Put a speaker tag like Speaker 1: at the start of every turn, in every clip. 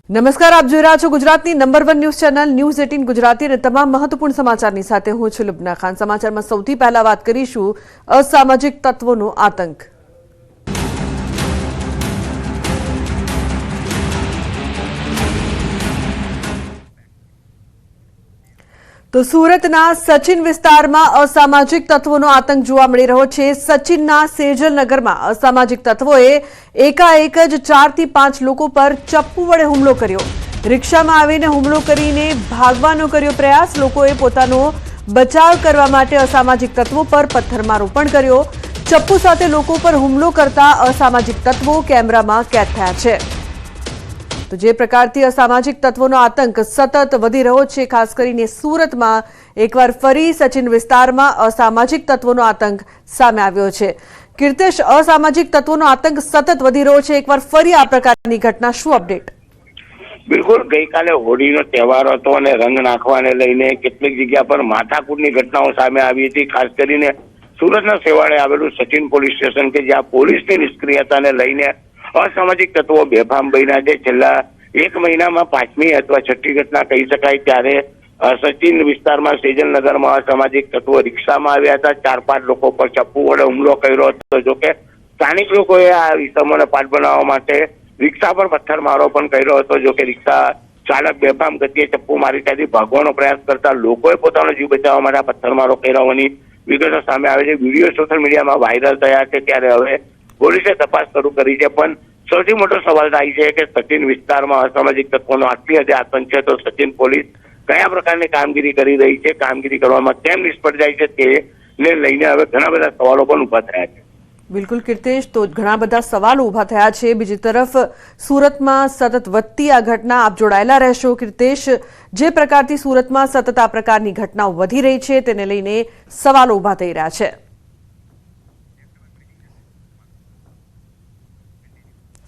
Speaker 1: નમસ્કાર, આપ જોઈ રહ્યા છો ગુજરાતની number 1 news channel news 18 Gujarati અને તમામ મહત્વપૂર્ણ સમાચારની સાથે હું છું લુબના ખાન। સમાચારમાં સૌથી પહેલા વાત કરીશું અસામાજિક તત્વોનો આતંક। તો સુરતના સચિન વિસ્તારમાં અસામાજિક તત્વોનો આતંક જોવા મળી રહ્યો છે। સચિનના સેજલનગરમાં અસામાજિક તત્વોએ એકાએક જ 4 થી 5 લોકો પર ચપ્પુ વડે હુમલો કર્યો। રિક્ષામાં આવીને હુમલો કરીને ભાગવાનો કર્યો પ્રયાસ। લોકોએ પોતાનો બચાવ કરવા માટે અસામાજિક તત્વો પર પથ્થરમારો પણ કર્યો। ચપ્પુ સાથે લોકો પર હુમલો કરતા અસામાજિક તત્વો કેમેરામાં કેદ થયા છે। તો જે પ્રકારથી અસામાજિક તત્વોનો આતંક સતત વધી રહ્યો છે, ખાસ કરીને સુરતમાં એકવાર ફરી સચિન વિસ્તારમાં અસામાજિક તત્વોનો આતંક સામે આવ્યો છે। કીર્તેશ, અસામાજિક તત્વોનો આતંક સતત વધી રહ્યો છે, એકવાર ફરી આ પ્રકારની ઘટના, શું અપડેટ?
Speaker 2: બિલકુલ, ગઈકાલે હોળીનો તહેવાર હતો અને રંગ નાખવાને લઈને કેટલીક જગ્યા પર માથાકૂટની ઘટનાઓ સામે આવી હતી। ખાસ કરીને સુરતના સેવાડે આવેલું સચિન પોલીસ સ્ટેશન કે જ્યાં પોલીસની નિષ્ક્રિયતાને લઈને અસામાજિક તત્વો બેફામ બન્યા છે। છેલ્લા 1 મહિનામાં 5મી અથવા 6ઠી ઘટના કહી શકાય। ત્યારે સચિન વિસ્તારમાં સેજલનગરમાં અસામાજિક તત્વો રિક્ષામાં આવ્યા હતા। 4-5 લોકો પર ચપ્પુ વડે હુમલો કર્યો હતો। જોકે સ્થાનિક લોકોએ આ ઇસમોને પાઠ બનાવવા માટે રિક્ષા પર પથ્થરમારો પણ કર્યો હતો। જોકે રિક્ષા ચાલક બેફામ ગતિએ ચપ્પુ મારી ત્યાંથી ભાગવાનો પ્રયાસ કરતા લોકોએ પોતાનો જીવ બચાવવા માટે પથ્થરમારો કર્યાની વિગતો સામે આવે છે। વિડીયો સોશિયલ મીડિયામાં વાયરલ થયા છે। ત્યારે હવે પોલીસે તપાસ શરૂ કરી છે, પણ સૌથી મોટો સવાલ થાય છે કે સચિન વિસ્તારમાં અસામાજિક તત્વોનો આટલી હદે આતંક છે, તો સચિન પોલીસ કયા પ્રકારની કામગીરી કરી રહી છે, કામગીરી કરવામાં કેમ નિષ્ફળ જાય છે, તેને લઈને હવે ઘણા બધા સવાલો પણ ઉભા થયા છે।
Speaker 1: બિલકુલ કીર્તેશ, તો ઘણા બધા સવાલો ઉભા થયા છે। બીજી તરફ સુરતમાં સતત વધતી આ ઘટના, આપ જોડાયેલા રહેશો કીર્તેશ। જે પ્રકારથી સુરતમાં સતત આ પ્રકારની ઘટનાઓ વધી રહી છે, તેને લઈને સવાલો ઉભા થઈ રહ્યા છે।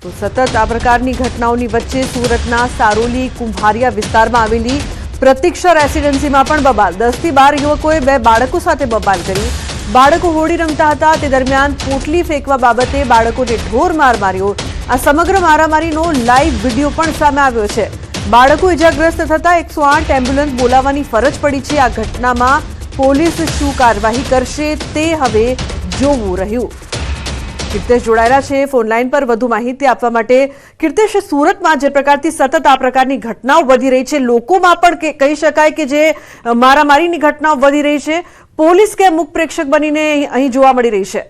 Speaker 1: તો સતત આ પ્રકારની ઘટનાઓની વચ્ચે સુરતના સારોલી કુંભારિયા વિસ્તારમાં આવેલી પ્રતીક્ષા રેસિડેન્સીમાં પણ બબાલ। 10 થી 12 યુવકોએ 2 બાળકો સાથે બબાલ કરી। બાળકો હોળી રમતા હતા, તે દરમિયાન પોટલી ફેંકવા બાબતે બાળકોને ઢોર માર માર્યો। આ સમગ્ર મારામારીનો લાઈવ વિડીયો પણ સામે આવ્યો છે। બાળકો ઇજાગ્રસ્ત થતા 108 એમ્બ્યુલન્સ બોલાવવાની ફરજ પડી છે। આ ઘટનામાં પોલીસ શું કાર્યવાહી કરશે તે હવે જોવું રહ્યું। કીર્તેશ જોડાયેલા છે ફોનલાઈન પર વધુ માહિતી આપવા માટે। કીર્તેશ, સુરતમાં જે પ્રકારથી સતત આ પ્રકારની ઘટનાઓ વધી રહી છે, લોકોમાં પણ કહી શકાય કે જે મારામારીની ઘટનાઓ વધી રહી છે, પોલીસ કેમ મુખ પ્રેક્ષક બનીને અહીં જોવા મળી રહી છે?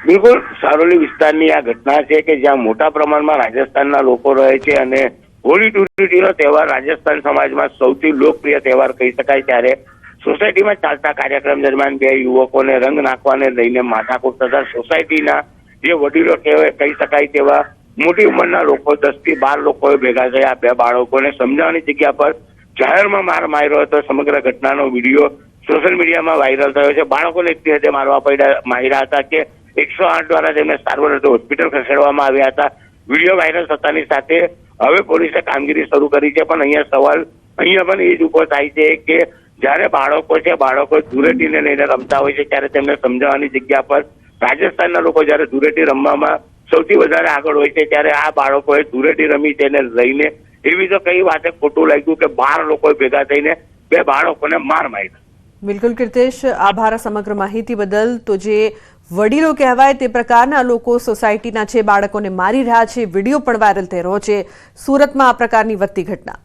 Speaker 2: બિલકુલ, સારોલી વિસ્તારની આ ઘટના છે કે જ્યાં મોટા પ્રમાણમાં રાજસ્થાનના લોકો રહે છે અને હોળી ધૂળેટીનો તહેવાર રાજસ્થાન સમાજમાં સૌથી લોકપ્રિય તહેવાર કહી શકાય। ત્યારે સોસાયટીમાં ચાલતા કાર્યક્રમ દરમિયાન 2 યુવકોને રંગ નાખવાને લઈને માથાકૂટ થતા સોસાયટીના જે વડીલો કહી શકાય તેવા મોટી ઉંમરના લોકો 10 થી 12 લોકોએ ભેગા થયા। 2 બાળકોને સમજાવવાની જગ્યા પર જાહેરમાં માર માર્યો હતો। સમગ્ર ઘટનાનો વિડીયો સોશિયલ મીડિયામાં વાયરલ થયો છે। બાળકોને એટલી હદે માર્યા હતા કે 108 દ્વારા તેમને સારવાર અર્થે હોસ્પિટલ ખસેડવામાં આવ્યા હતા। વિડીયો વાયરલ થતાની સાથે હવે પોલીસે કામગીરી શરૂ કરી છે, પણ અહીંયા પણ એ જ ઉભો થાય છે કે જ્યારે બાળકો ધૂળેટીને લઈને રમતા હોય છે, ત્યારે તેમને સમજાવવાની જગ્યા પર રાજસ્થાનના લોકો જ્યારે ધૂળેટી રમવામાં સૌથી વધારે આગળ હોય છે, ત્યારે આ બાળકોએ ધૂળેટી રમી તેને લઈને એવી તો કઈ વાતે ખોટું લાગ્યું કે 12 લોકો ભેગા થઈને 2 બાળકોને માર માર્યા।
Speaker 1: બિલકુલ કીર્તેશ, આભાર સમગ્ર માહિતી બદલ। તો જે વડીલો કહેવાય તે પ્રકારના લોકો સોસાયટીના છે, બાળકોને મારી રહ્યા છે, વિડીયો પણ વાયરલ થઈ રહ્યો છે સુરતમાં આ પ્રકારની વધતી ઘટના।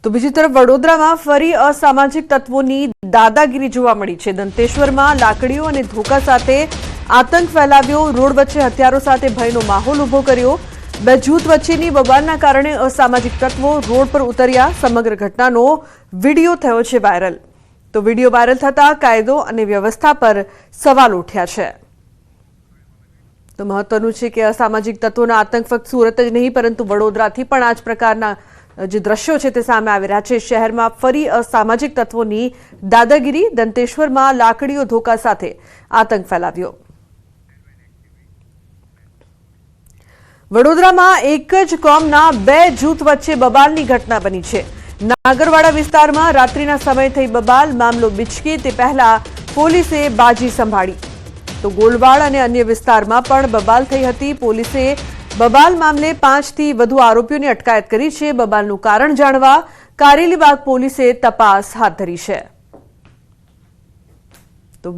Speaker 1: તો બીજી તરફ વડોદરામાં ફરી અસામાજિક તત્વોની દાદાગીરી જોવા મળી છે। દંતેશ્વરમાં લાકડીઓ અને ધોકા સાથે આતંક ફેલાવ્યો। રોડ વચ્ચે હથિયારો સાથે ભયનો માહોલ ઉભો કર્યો। 2 જૂથ વચ્ચેની બબાલના કારણે અસામાજિક તત્વો રોડ પર ઉતર્યા। સમગ્ર ઘટનાનો વિડીયો થયો છે વાયરલ। તો વિડીયો વાયરલ થતા કાયદો અને વ્યવસ્થા પર સવાલ ઉઠ્યા છે। તો મહત્વનું છે કે અસામાજિક તત્વોના આતંક ફક્ત સુરત જ નહીં, પરંતુ વડોદરાથી પણ આ જ પ્રકારના જે દ્રશ્યો છે તે સામે આવી રહ્યા છે। શહેરમાં ફરી અસામાજિક તત્વોની દાદાગીરી। દંતેશ્વરમાં લાકડીઓ ધોકા સાથે આતંક ફેલાવ્યો। વડોદરામાં એક જ કોમના 2 જૂથ વચ્ચે બબાલની ઘટના બની છે। નાગરવાડા વિસ્તારમાં રાત્રિના સમયે થઈ બબાલ। મામલો બિચકે તે પહેલા પોલીસે બાજી સંભાળી। તો ગોલવાડ અને અન્ય વિસ્તારમાં પણ બબાલ થઈ હતી. પોલીસે બબાલ મામલે 5 થી વધુ આરોપીઓની અટકાયત કરી છે. બબાલનું કારણ જાણવા કારેલીબાગ પોલીસે તપાસ હાથ ધરી છે. તો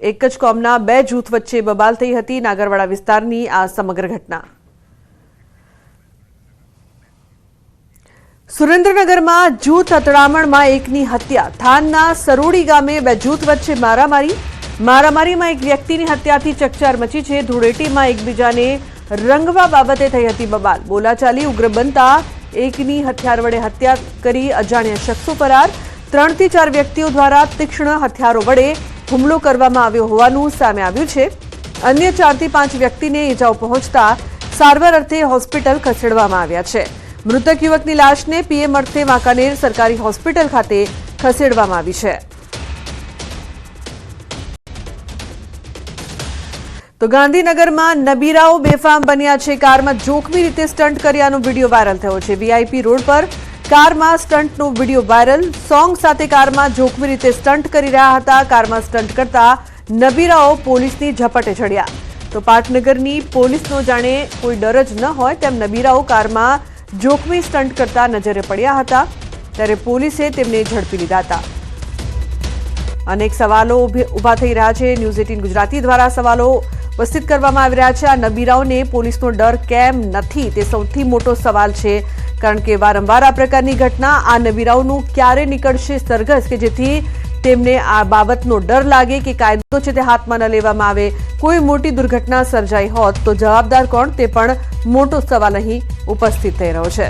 Speaker 1: એક જ કોમના 2 જૂથ વચ્ચે બબાલ થઈ હતી. નાગરવાડા વિસ્તારની આ સમગ્ર ઘટના. સુરેન્દ્રનગરમાં જૂથ અથડામણમાં એકની હત્યા. થાનના સરોડી ગામે 2 જૂથ વચ્ચે મારામારીમાં એક વ્યક્તિની હત્યાથી ચકચાર મચી છે. ધૂળેટીમાં એકબીજાને રંગવા બાબતે થઈ હતી બબાલ. બોલાચાલી ઉગ્ર બનતા એકની હથિયાર વડે હત્યા કરી અજાણ્યા શખ્સો ફરાર. 3 થી 4 વ્યક્તિઓ દ્વારા તીક્ષ્ણ હથિયારો વડે હુમલો કરવામાં આવ્યો હોવાનું સામે આવ્યું છે. અન્ય 4 થી 5 વ્યક્તિને ઈજાઓ પહોંચતા સારવાર અર્થે હોસ્પિટલ ખસેડવામાં આવ્યા છે. મૃતક યુવકની લાશને પીએમ અર્થે વાંકાનેર સરકારી હોસ્પિટલ ખાતે ખસેડવામાં આવી છે. તો ગાંધીનગરમાં નબીરાઓ બેફામ બન્યા છે. કારમાં જોખમી રીતે સ્ટન્ટ કર્યાનો વિડીયો વાયરલ થયો છે. વીઆઈપી રોડ પર કારમાં સ્ટન્ટનો વિડીયો વાયરલ. સોંગ સાથે કારમાં જોખમી રીતે સ્ટન્ટ કરી રહ્યા હતા. કારમાં સ્ટન્ટ કરતા નબીરાઓ પોલીસની ઝપટે ચડ્યા. તો પાટનગરની પોલીસનો જાણે કોઈ ડર જ ન હોય તેમ નબીરાઓ કારમાં જોખમી સ્ટન્ટ કરતા નજરે પડ્યા હતા. ત્યારે પોલીસે તેમને ઝડપી લીધા હતા. અનેક સવાલો ઉભા થઈ રહ્યા છે. ન્યૂઝ 18 ગુજરાતી દ્વારા સવાલો ઉપસ્થિત કરવામાં આવી રહ્યા છે. આ નબીરાઓને પોલીસનો ડર કેમ નથી તે સૌથી મોટો સવાલ છે. કારણ કે વારંવાર આ પ્રકારની ઘટના. આ નબીરાઓનું ક્યારે નીકળશે સરઘસ કે જેથી તેમને આ બાબતનો ડર લાગે કે કાયદો છે તે હાથમાં ન લેવામાં આવે. કોઈ મોટી દુર્ઘટના સર્જાઈ હોત તો જવાબદાર કોણ તે પણ મોટો સવાલ અહીં ઉપસ્થિત થઈ રહ્યો છે.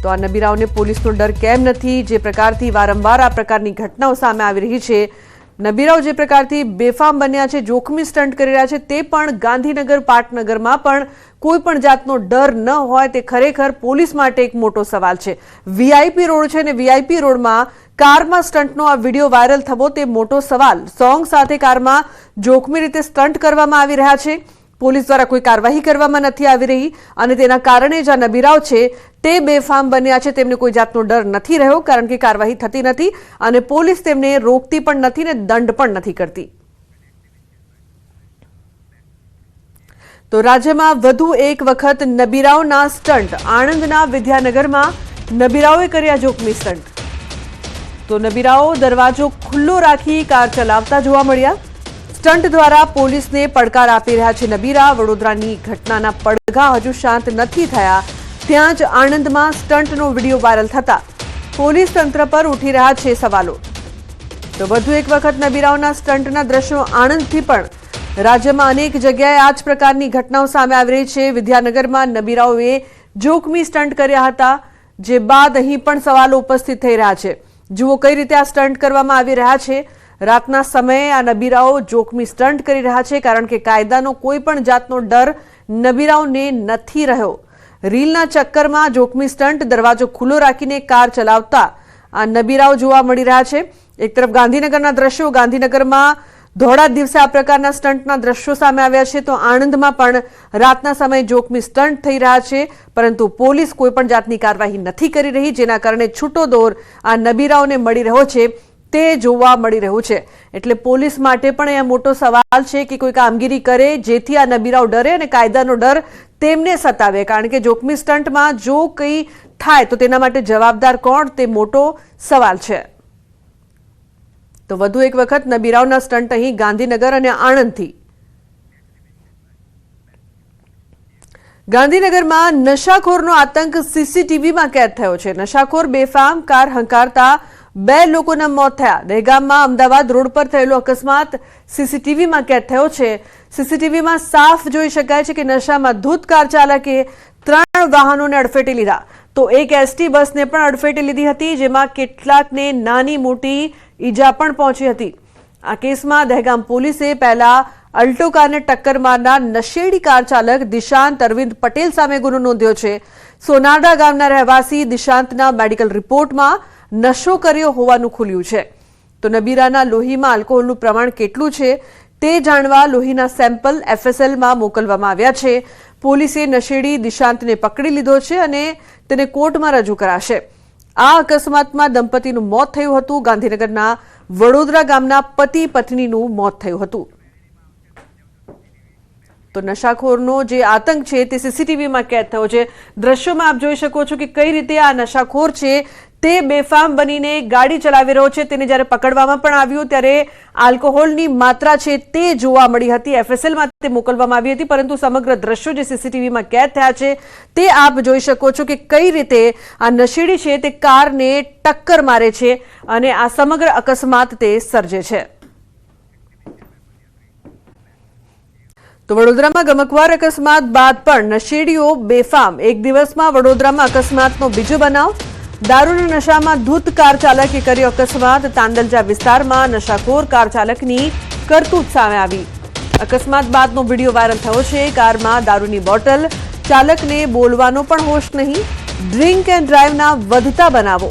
Speaker 1: તો આ નબીરાઓને પોલીસનો ડર કેમ નથી? જે પ્રકારથી વારંવાર આ પ્રકારની ઘટનાઓ સામે આવી રહી છે, નબીરાઓ જે પ્રકારથી બેફામ બન્યા છે, જોખમી સ્ટન્ટ કરી રહ્યા છે, તે પણ ગાંધીનગર પાટનગરમાં પણ કોઈ પણ જાતનો ડર ન હોય તે ખરેખર પોલીસ માટે એક મોટો સવાલ છે. વીઆઈપી રોડ છે અને વીઆઈપી રોડમાં કારમાં સ્ટન્ટનો આ વિડીયો વાયરલ થવો તે મોટો સવાલ. સોંગ સાથે કારમાં જોખમી રીતે સ્ટન્ટ કરવામાં આવી રહ્યા છે. પોલીસ દ્વારા કોઈ કાર્યવાહી કરવામાં નથી આવી રહી અને તેના કારણે જ આ નબીરાઓ છે તે બેફામ બન્યા છે. તેમને કોઈ જાતનો ડર નથી રહ્યો કારણ કે કાર્યવાહી થતી નથી અને પોલીસ તેમને રોકતી પણ નથી ને દંડ પણ નથી કરતી. તો રાજ્યમાં વધુ એક વખત નબીરાઓના સ્ટન્ટ. આણંદના વિદ્યાનગરમાં નબીરાઓએ કર્યા જોખમી સ્ટન્ટ. તો નબીરાઓ દરવાજો ખુલ્લો રાખી કાર ચલાવતા જોવા મળ્યા. સ્ટન્ટ દ્વારા પોલીસને પડકાર આપી રહ્યા છે નબીરા. વડોદરાની ઘટનાના પડઘા હજુ શાંત નથી થયા ત્યાં જ આણંદમાં સ્ટન્ટનો વિડીયો વાયરલ થતા પોલીસ તંત્ર પર ઉઠી રહ્યા છે સવાલો. તો વધુ એક વખત નબીરાઓના સ્ટન્ટના દ્રશ્યો આણંદથી પણ રાજ્યમાં અનેક જગ્યાએ આ જ પ્રકારની ઘટનાઓ સામે આવી રહી છે. વિદ્યાનગરમાં નબીરાઓએ જોખમી સ્ટન્ટ કર્યા હતા, જે બાદ અહીં પણ સવાલો ઉપસ્થિત થઈ રહ્યા છે. જુઓ કઈ રીતે આ સ્ટન્ટ કરવામાં આવી રહ્યા છે. રાતના સમયે આ નબીરાઓ જોખમી સ્ટન્ટ કરી રહ્યા છે કારણ કે કાયદાનો કોઈ પણ જાતનો ડર નબીરાઓને નથી રહ્યો. રીલના ચક્કરમાં જોખમી સ્ટન્ટ, દરવાજો ખુલ્લો રાખીને કાર ચલાવતા આ નબીરાઓ જોવા મળી રહ્યા છે. એક તરફ ગાંધીનગરના દ્રશ્યો, ગાંધીનગરમાં ધોળા દિવસે આ પ્રકારના સ્ટન્ટના દ્રશ્યો સામે આવ્યા છે. તો આણંદમાં પણ રાતના સમયે જોખમી સ્ટન્ટ થઈ રહ્યા છે પરંતુ પોલીસ કોઈ પણ જાતની કાર્યવાહી નથી કરી રહી, જેના કારણે છૂટો દોર આ નબીરાઓને મળી રહ્યો છે તે જોવા મળી રહ્યું છે. એટલે પોલીસ માટે પણ અહીંયા મોટો સવાલ છે કે કોઈ કામગીરી કરે જેથી આ નબીરાઓ ડરે અને કાયદાનો ડર તેમને સતાવે. કારણ કે જોખમી સ્ટન્ટમાં જો કંઈ થાય તો તેના માટે જવાબદાર કોણ તે મોટો સવાલ છે. તો વધુ એક વખત નબીરાઓના સ્ટન્ટ અહીં ગાંધીનગર અને આણંદથી. ગાંધીનગરમાં નશાખોરનો આતંક સીસીટીવીમાં કેદ થયો છે. નશાખોર બેફામ કાર હંકારતા 2 લોકોના મોત થયા. દહેગામમાં અમદાવાદ રોડ પર થયેલો અકસ્માત સીસીટીવીમાં કેદ થયો છે. સીસીટીવીમાં સાફ જોઈ શકાય છે કે નશામાં ધૂત કાર ચાલકે 3 વાહનોને અડફેટે લીધા. તો એક એસટી બસને પણ અડફેટે લીધી હતી, જેમાં કેટલાકને નાની મોટી ઈજા પણ પહોંચી હતી. આ કેસમાં દહેગામ પોલીસે પહેલા અલ્ટો કારને ટક્કર મારનાર નશેડી કાર ચાલક દિશાંત અરવિંદ પટેલ સામે ગુનો નોંધ્યો છે. સોનાડા ગામના રહેવાસી દિશાંતના મેડિકલ રિપોર્ટમાં નશો કર્યો હોવાનું ખુલ્યું છે. તો નબીરાના લોહીમાં આલ્કોહોલનું પ્રમાણ કેટલું છે તે જાણવા લોહીના સેમ્પલ એફએસએલમાં મોકલવામાં આવ્યા છે. પોલીસે નશેડી દિશાંતને પકડી લીધો છે અને તેને કોર્ટમાં રજૂ કરાશે. આ અકસ્માતમાં દંપતીનું મોત થયું હતું. ગાંધીનગરના વડોદરા ગામના પતિ પત્નીનું મોત થયું હતું. તો નશાખોરનો જે આતંક છે તે સીસીટીવીમાં કેદ થયો છે। દ્રશ્યોમાં આપ જોઈ શકો છો કે કઈ રીતે આ નશાખોર છે તે બેફામ બનીને ગાડી ચલાવી રહ્યો છે। તેને જ્યારે પકડવામાં પણ આવ્યો ત્યારે આલ્કોહોલની માત્રા છે તે જોવા મળી હતી। એફએસએલમાં તે મોકલવામાં આવી હતી, પરંતુ સમગ્ર દ્રશ્યો જે સીસીટીવીમાં કેદ થયા છે તે આપ જોઈ શકો છો કે કઈ રીતે આ નશેડી છે તે કારને ટક્કર મારે છે અને આ સમગ્ર અકસ્માત તે સર્જે છે। તો વડોદરામાં ગમકવાર અકસ્માત બાદ પણ નશેડીઓ બેફામ। એક દિવસમાં વડોદરામાં અકસ્માતનો બીજો બનાવ। દારૂના નશામાં ધૂત કાર ચાલકે કર્યો અકસ્માત। તાંદલજા વિસ્તારમાં નશાખોર કાર ચાલકની કરતૂત સામે આવી। અકસ્માત બાદનો વિડીયો વાયરલ થયો છે। કારમાં દારૂની બોટલ, ચાલકને બોલવાનો પણ હોશ નહીં। ડ્રિંક એન્ડ ડ્રાઈવના વધતા બનાવો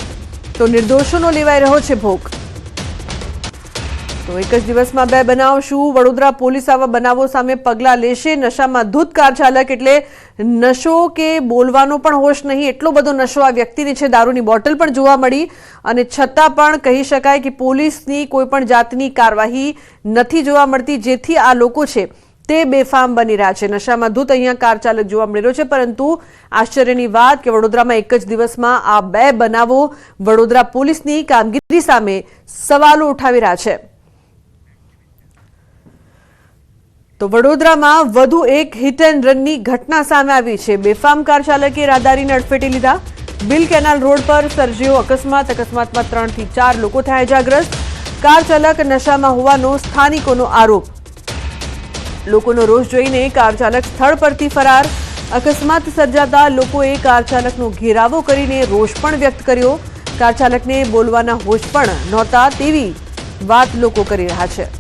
Speaker 1: તો નિર્દોષોનો લેવાઈ રહ્યો છે ભોગ। તો એક જ દિવસમાં બે બનાવ। શું વડોદરા પોલીસ આવા બનાવો સામે પગલાં લેશે? નશામાં ધૂત કાર ચાલક એટલે નશો કે બોલવાનો પણ હોશ નહીં, એટલો બધો નશો આ વ્યક્તિને છે। દારૂની બોટલ પણ જોવા મળી અને છતાં પણ કહી શકાય કે પોલીસની કોઈ પણ જાતની કાર્યવાહી નથી જોવા મળતી, જેથી આ લોકો છે તે બેફામ બની રહ્યા છે। નશામાં ધૂત અહીંયા કાર ચાલક જોવા મળી રહ્યો છે, પરંતુ આશ્ચર્યની વાત કે વડોદરામાં એક જ દિવસમાં આ બે બનાવો વડોદરા પોલીસની કામગીરી સામે સવાલો ઉઠાવી રહ્યા છે। તો વડોદરામાં વધુ એક હિટ એન્ડ રનની ઘટના સામે આવી છે। બેફામ કાર ચાલકે રાહદારીને અડફેટે લીધા। બિલ કેનાલ રોડ પર સર્જ્યો અકસ્માત। અકસ્માતમાં 3 થી 4 લોકો થયા ઇજાગ્રસ્ત। કાર ચાલક નશામાં હોવાનો સ્થાનિકોનો આરોપ। લોકોનો રોષ જોઈને કાર ચાલક સ્થળ પરથી ફરાર। અકસ્માત સર્જાતા લોકોએ કાર ચાલકનો ઘેરાવો કરીને રોષ પણ વ્યક્ત કર્યો। કાર ચાલકને બોલવાના હોશ પણ નહોતા તેવી વાત લોકો કરી રહ્યા છે।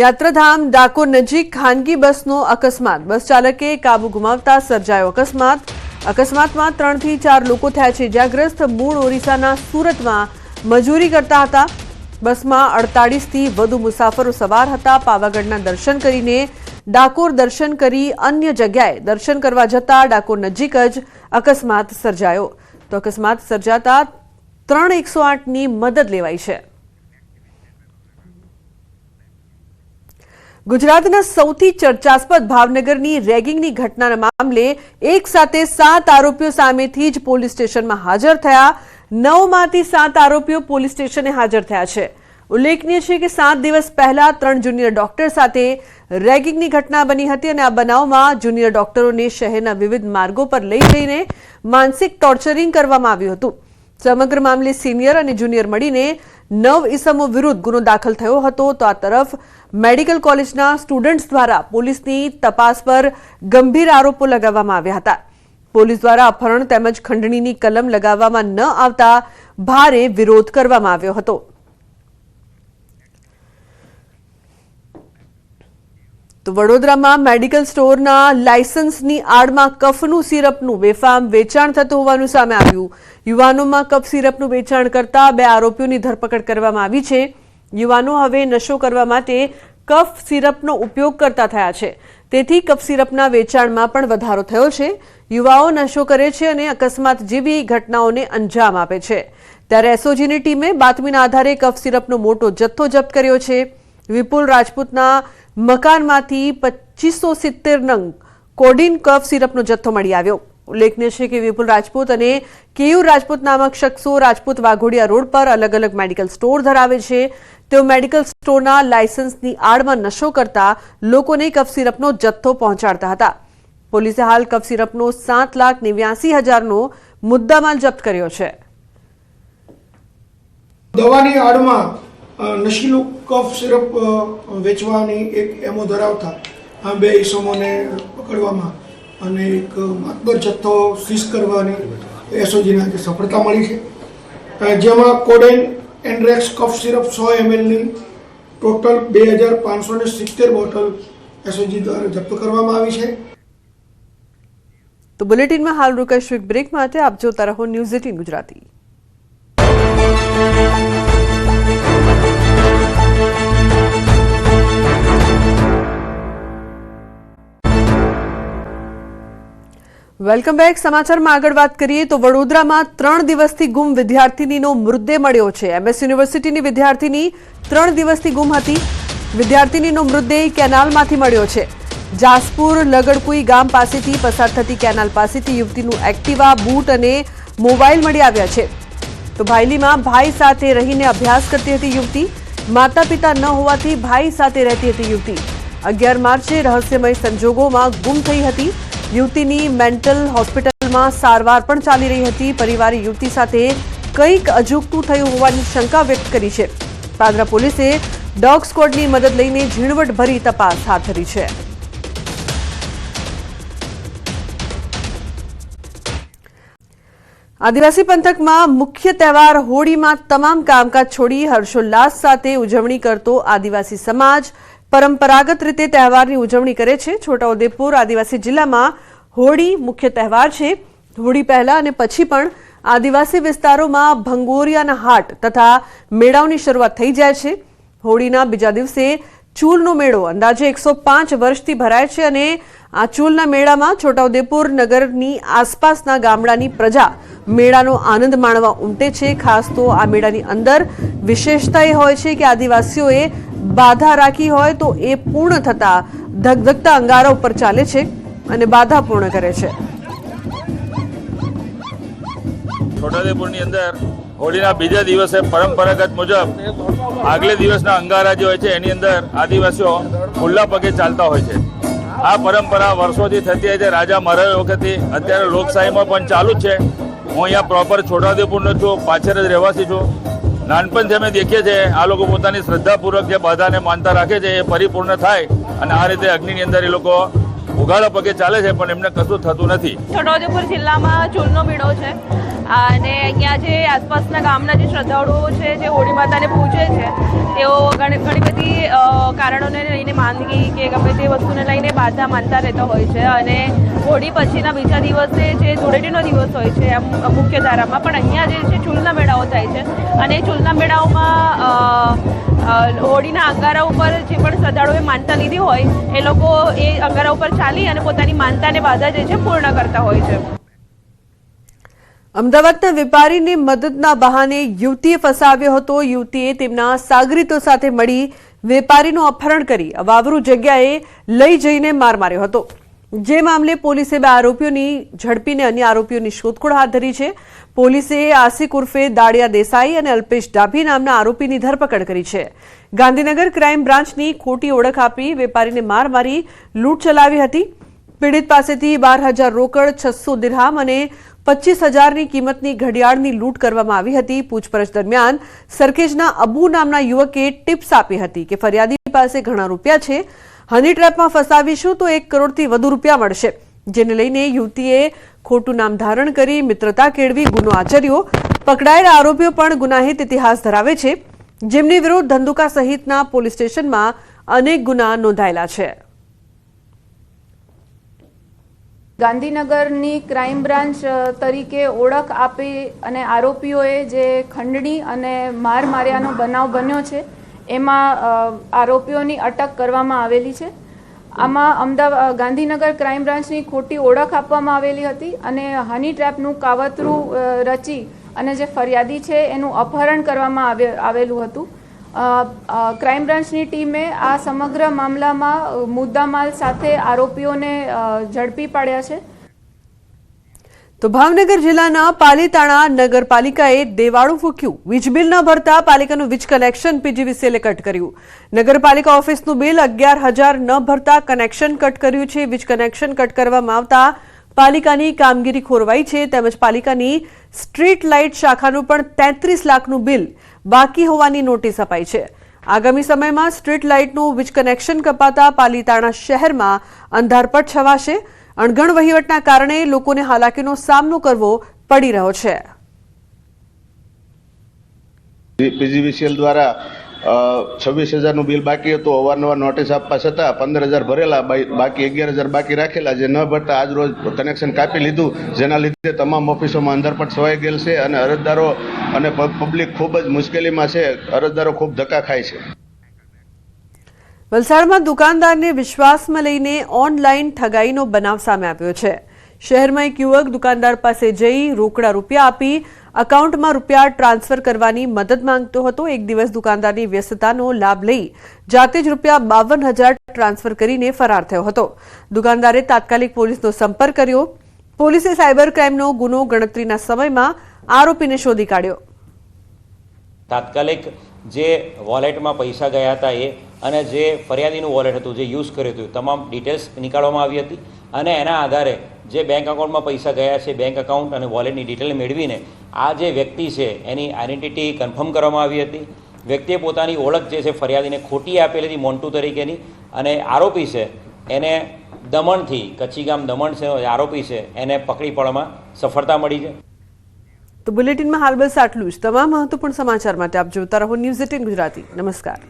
Speaker 1: યાત્રાધામ ડાકોર નજીક ખાનગી બસનો અકસ્માત। બસ ચાલકે કાબુ ગુમાવતા સર્જાયો અકસ્માત। અકસ્માતમાં 3 થી 4 લોકો થયા છે ઇજાગ્રસ્ત। મૂળ ઓરિસ્સાના સુરતમાં મજૂરી કરતા હતા। બસમાં 48 થી વધુ મુસાફરો સવાર હતા। પાવાગઢના દર્શન કરીને ડાકોર દર્શન કરી અન્ય જગ્યાએ દર્શન કરવા જતા ડાકોર નજીક જ અકસ્માત સર્જાયો। તો અકસ્માત સર્જાતા 108ની મદદ લેવાઈ છે। ગુજરાતના સૌથી ચર્ચાસ્પદ ભાવનગરની રેગિંગની ઘટનાના મામલે એક સાથે 7 આરોપીઓ સામેથી જ પોલીસ સ્ટેશનમાં હાજર થયા। 9માંથી 7 આરોપીઓ પોલીસ સ્ટેશને હાજર થયા છે। ઉલ્લેખનીય છે કે 7 દિવસ પહેલા 3 જુનિયર ડોક્ટર સાથે રેગિંગની ઘટના બની હતી અને આ બનાવમાં જુનિયર ડોક્ટરોને શહેરના વિવિધ માર્ગો પર લઈ જઈને માનસિક ટોર્ચરિંગ કરવામાં આવ્યું હતું। સમગ્ર મામલે સિનિયર અને જુનિયર મળીને 9 ઇસમો વિરુદ્ધ ગુનો દાખલ થયો હતો। તો આ તરફ મેડિકલ કોલેજના સ્ટુડન્ટ્સ દ્વારા પોલીસની તપાસ પર ગંભીર આરોપો લગાવવામાં આવ્યા હતા। પોલીસ દ્વારા અપહરણ તેમજ ખંડણીની કલમ લગાવવામાં ન આવતા ભારે વિરોધ કરવામાં આવ્યો હતો। તો વડોદરામાં મેડિકલ સ્ટોરના લાયસન્સની આડમાં કફનું સિરપનું બેફામ વેચાણ થતું હોવાનું સામે આવ્યું। યુવાનોમાં કફ સિરપનું વેચાણ કરતા 2 આરોપીઓની ધરપકડ કરવામાં આવી છે। યુવાનો હવે નશો કરવા માટે કફ સિરપનો ઉપયોગ કરતા થયા છે, તેથી કફ સિરપના વેચાણમાં પણ વધારો થયો છે। યુવાઓ નશો કરે છે અને અકસ્માત જેવી ઘટનાઓને અંજામ આપે છે, ત્યારે એસઓજીની ટીમે બાતમીના આધારે કફ સિરપનો મોટો જથ્થો જપ્ત કર્યો છે। વિપુલ રાજપૂતના મકાનમાંથી 2570 નંગ કોડિન કફ સિરપનો જથ્થો મળી આવ્યો। ઉલ્લેખનીય છે કે વિપુલ રાજપૂત અને કેયુર રાજપૂત નામક શખ્સો રાજપૂત વાઘોડિયા રોડ પર અલગ અલગ મેડિકલ સ્ટોર ધરાવે છે। તેઓ મેડિકલ સ્ટોરના લાયસન્સની આડમાં નશો કરતા લોકોને કફ સિરપનો જથ્થો પહોંચાડતા હતા। પોલીસે હાલ કફ સિરપનો 7,89,000નો મુદ્દામાલ જપ્ત કર્યો છે।
Speaker 3: દવાની આડમાં નશીલું કફ સિરપ વેચવાની એક એમો ધરાવતા આ 2 ઇસમોને પકડવામાં અને એક માતબર જથ્થો સીઝ કરવાની એસઓજીને આજે સફળતા મળી છે, જેમાં કોડેન એન્ડ્રેક્સ કફ સિરપ 100 mlની ટોટલ 2570 બોટલ એસઓજી દ્વારા જપ્ત કરવામાં આવી છે।
Speaker 1: તો બુલેટિનમાં હાલ રોકાઈશું એક બ્રેક માટે। આપ જોતા રહો ન્યૂઝ 18 ગુજરાતી। Welcome back. સમાચારમાં આગળ વાત કરીએ તો વડોદરામાં 3 દિવસથી ગુમ વિદ્યાર્થીનીનો મૃતદેહ મળ્યો છે. MS યુનિવર્સિટીની વિદ્યાર્થીની 3 દિવસથી ગુમ હતી. વિદ્યાર્થીનીનો મૃતદેહ કેનાલમાંથી મળ્યો છે. જાસપુર લગડકુઈ ગામ પાસેથી પસાર થતી કેનાલ પાસેથી યુવતીનું એક્ટિવા, બૂટ અને મોબાઈલ મળી આવ્યા છે. તો ભાયલીમાં ભાઈ સાથે રહીને અભ્યાસ કરતી હતી યુવતી. માતા પિતા ન હોવાથી ભાઈ સાથે રહેતી હતી યુવતી. 11 માર્ચે રહસ્યમય સંજોગોમાં ગુમ થઈ હતી. યુવતીની મેન્ટલ હોસ્પિટલમાં સારવાર પણ ચાલી રહી હતી. પરિવારે યુવતી સાથે કંઈક અજુગતું થયું હોવાની શંકા વ્યક્ત કરી છે. પાદરા પોલીસે ડોગ સ્ક્વોડની મદદ લઈને ઝીણવટભરી તપાસ હાથ ધરી છે. આદિવાસી પંથકમાં મુખ્ય તહેવાર હોળીમાં તમામ કામકાજ છોડી હર્ષોલ્લાસ સાથે ઉજવણી કરતો આદિવાસી સમાજ પરંપરાગત રીતે તહેવારની ઉજવણી કરે છે. છોટાઉદેપુર આદિવાસી જિલ્લામાં હોળી મુખ્ય તહેવાર છે. હોળી પહેલા અને પછી પણ આદિવાસી વિસ્તારોમાં ભંગોરિયાના હાટ તથા મેળાઓની શરૂઆત થઈ જાય છે. હોળીના બીજા દિવસે ચૂલનો મેળો અંદાજે 105 વર્ષથી ભરાય છે અને આ ચૂલના મેળામાં છોટાઉદેપુર નગરની આસપાસના ગામડાની પ્રજા મેળાનો આનંદ માણવા ઉમટે છે. ખાસ તો આ મેળાની અંદર વિશેષતા એ હોય છે કે આદિવાસીઓએ બાધા રાખી હોય તો એ પૂર્ણ થતા ધગધગતા અંગારા ઉપર ચાલે છે અને બાધા પૂર્ણ કરે છે.
Speaker 4: છોટાઉદેપુરની અંદર હોળીના બીજા દિવસે પરંપરાગત મુજબ આગલે દિવસના અંગારા જે હોય છે એની અંદર આદિવાસીઓ ખુલ્લા પગે ચાલતા હોય છે. આ પરંપરા વર્ષોથી થતી હોય છે. રાજા મહારાજ વખતથી અત્યારે લોકશાહીમાં પણ ચાલુ જ છે. હું અહીંયા પ્રોપર છોટાઉદેપુરનો છું, પાછળ જ રહેવાસી છું. નાનપણથી અમે દેખીએ છીએ આ લોકો પોતાની શ્રદ્ધાપૂર્વક જે બાધાને માનતા રાખે છે એ પરિપૂર્ણ થાય અને આ રીતે અગ્નિની અંદર એ લોકો ઉઘાડા પગે ચાલે છે પણ એમને કશું થતું નથી.
Speaker 5: છોટાઉદેપુર જિલ્લામાં ચૂલનો મેળો છે અને અહીંયા જે આસપાસના ગામના જે શ્રદ્ધાળુઓ છે જે હોળી માતાને પૂજે છે તેઓ ઘણી બધી કારણોને લઈને માંદગી કે ગમે તે વસ્તુને લઈને બાધા માનતા રહેતા હોય છે અને હોળી પછીના બીજા દિવસે જે ધૂળેટીનો દિવસ હોય છે એમ મુખ્ય ધારામાં પણ અહીંયા જે છે ચૂલના મેળાઓ થાય છે અને ચૂલના મેળાઓમાં હોળીના અંગારા ઉપર જે પણ શ્રદ્ધાળુઓએ માનતા લીધી હોય એ લોકો એ અંગારા ઉપર ચાલી અને પોતાની માનતાને બાધા જે છે પૂર્ણ કરતા હોય છે.
Speaker 1: અમદાવાદના વેપારીની મદદના બહાને યુવતીએ ફસાવ્યો હતો. યુવતીએ તેમના સાગરીતો સાથે મળી વેપારીનું અપહરણ કરી અવાવરૂ જગ્યાએ લઈ જઈને માર માર્યો હતો. જે મામલે પોલીસે 2 આરોપીઓની ઝડપીને અન્ય આરોપીઓની શોધખોળ હાથ ધરી છે. પોલીસે આસિક ઉર્ફે દાડિયા દેસાઈ અને અલ્પેશ ડાભી નામના આરોપીની ધરપકડ કરી છે. ગાંધીનગર ક્રાઇમ બ્રાન્ચની ખોટી ઓળખ આપી વેપારીને માર મારી લૂંટ ચલાવી હતી. પીડિત પાસેથી 12,000 રોકડ, 600 દિરહામ અને 25,000ની કિંમતની ઘડિયાળની લૂંટ કરવામાં આવી હતી. પૂછપરછ દરમિયાન સરખેજના અબુ નામના યુવકે ટિપ્સ આપી હતી કે ફરિયાદી પાસે ઘણા રૂપિયા છે, હની ટ્રેપમાં ફસાવીશું તો 1 કરોડથી વધુ રૂપિયા મળશે. જેને લઈને યુવતીએ ખોટું નામ ધારણ કરી મિત્રતા કેળવી ગુનો આચર્યો. પકડાયેલા આરોપીઓ પણ ગુનાહિત ઇતિહાસ ધરાવે છે, જેમની વિરુદ્ધ ધંધુકા સહિતના પોલીસ સ્ટેશનમાં અનેક ગુના નોંધાયેલા છે.
Speaker 6: ગાંધીનગરની ક્રાઇમ બ્રાન્ચ તરીકે ઓળખ આપી અને આરોપીઓએ જે ખંડણી અને માર માર્યાનો બનાવ બન્યો છે એમાં આરોપીઓની અટક કરવામાં આવેલી છે. આમાં ગાંધીનગર ક્રાઇમ બ્રાન્ચની ખોટી ઓળખ આપવામાં આવેલી હતી અને હની ટ્રેપનું કાવતરું રચી અને જે ફરિયાદી છે એનું અપહરણ કરવામાં આવેલું હતું. ક્રાઇમ બ્રાન્ચની ટીમે આ સમગ્ર મામલામાં મુદ્દામાલ સાથે આરોપીઓને ઝડપી પાડ્યા છે.
Speaker 1: તો ભાવનગર જિલ્લાના પાલીતાણા નગરપાલિકાએ દેવાળું ફૂક્યું. વીજ બિલ ન ભરતા પાલિકાનું વીજ કનેક્શન પીજીવીસીએલે કટ કર્યું. નગરપાલિકા ઓફિસનું બિલ 11,000 ન ભરતા કનેક્શન કટ કર્યું છે. વીજ કનેક્શન કટ કરવામાં આવતા પાલિકાની કામગીરી ખોરવાઈ છે. તેમજ પાલિકાની સ્ટ્રીટ લાઇટ શાખાનું પણ 33 લાખનું બિલ બાકી હોવાની નોટિસ અપાઈ છે. આગામી સમયમાં સ્ટ્રીટ લાઇટનું વીજ કનેક્શન કપાતા પાલીતાણા શહેરમાં અંધારપટ છવાશે. અણઘડ વહીવટના કારણે લોકોને હાલાકીનો સામનો કરવો પડી રહ્યો છે.
Speaker 7: પીજીવીસીએલ દ્વારા 26,000નું બિલ બાકી હતું. અવારનવાર નોટિસ આપવા છતાં 15,000 ભરેલા, બાકી 11,000 બાકી રાખેલા, જે ન ભરતા આજ રોજ કનેક્શન કાપી લીધું. જેના લીધે તમામ ઓફિસોમાં અંધારપટ છવાઈ ગયેલ છે અને અરજદારો અને પબ્લિક ખૂબ જ મુશ્કેલીમાં છે. અરજદારો ખૂબ ધક્કા ખાય છે.
Speaker 1: વલસાડમાં દુકાનદારને વિશ્વાસમાં લઈને ઓનલાઈન ઠગાઈનો બનાવ સામે આવ્યો છે. શહેરમાં એક યુવક દુકાનદાર પાસે જઈ રોકડા રૂપિયા આપી અકાઉન્ટમાં રૂપિયા ટ્રાન્સફર કરવાની મદદ માંગતો હતો. એક દિવસ દુકાનદારની વ્યસ્તતાનો લાભ લઈ જાતે જ રૂપિયા 52,000 ટ્રાન્સફર કરીને ફરાર થયો હતો. દુકાનદારે તાત્કાલિક પોલીસનો સંપર્ક કર્યો. પોલીસે સાયબર ક્રાઇમનો ગુનો ગણતરીના સમયમાં આરોપીને શોધી કાઢ્યો.
Speaker 8: તાત્કાલિક જે વોલેટમાં પૈસા ગયા હતા એ અને જે ફરિયાદીનું વોલેટ હતું જે યુઝ કર્યું હતું તમામ ડિટેલ્સ નીકાળવામાં આવી હતી અને એના આધારે જે બેંક એકાઉન્ટમાં પૈસા ગયા છે બેંક એકાઉન્ટ અને વોલેટની ડિટેલ મેળવીને આ જે વ્યક્તિ છે એની આઈડેન્ટિટી કન્ફર્મ કરવામાં આવી હતી. વ્યક્તિએ પોતાની ઓળખ જે છે ફરિયાદીને ખોટી આપેલી હતી મોન્ટુ તરીકેની અને આરોપી છે એને દમણથી કચ્છીગામ દમણ છે આરોપી છે એને પકડી પાડવામાં સફળતા મળી છે.
Speaker 1: તો બુલેટિનમાં હાલ બસ આટલું જ. તમામ મહત્વપૂર્ણ સમાચાર માટે આપ જોતા રહો ન્યૂઝ 18 ગુજરાતી. નમસ્કાર.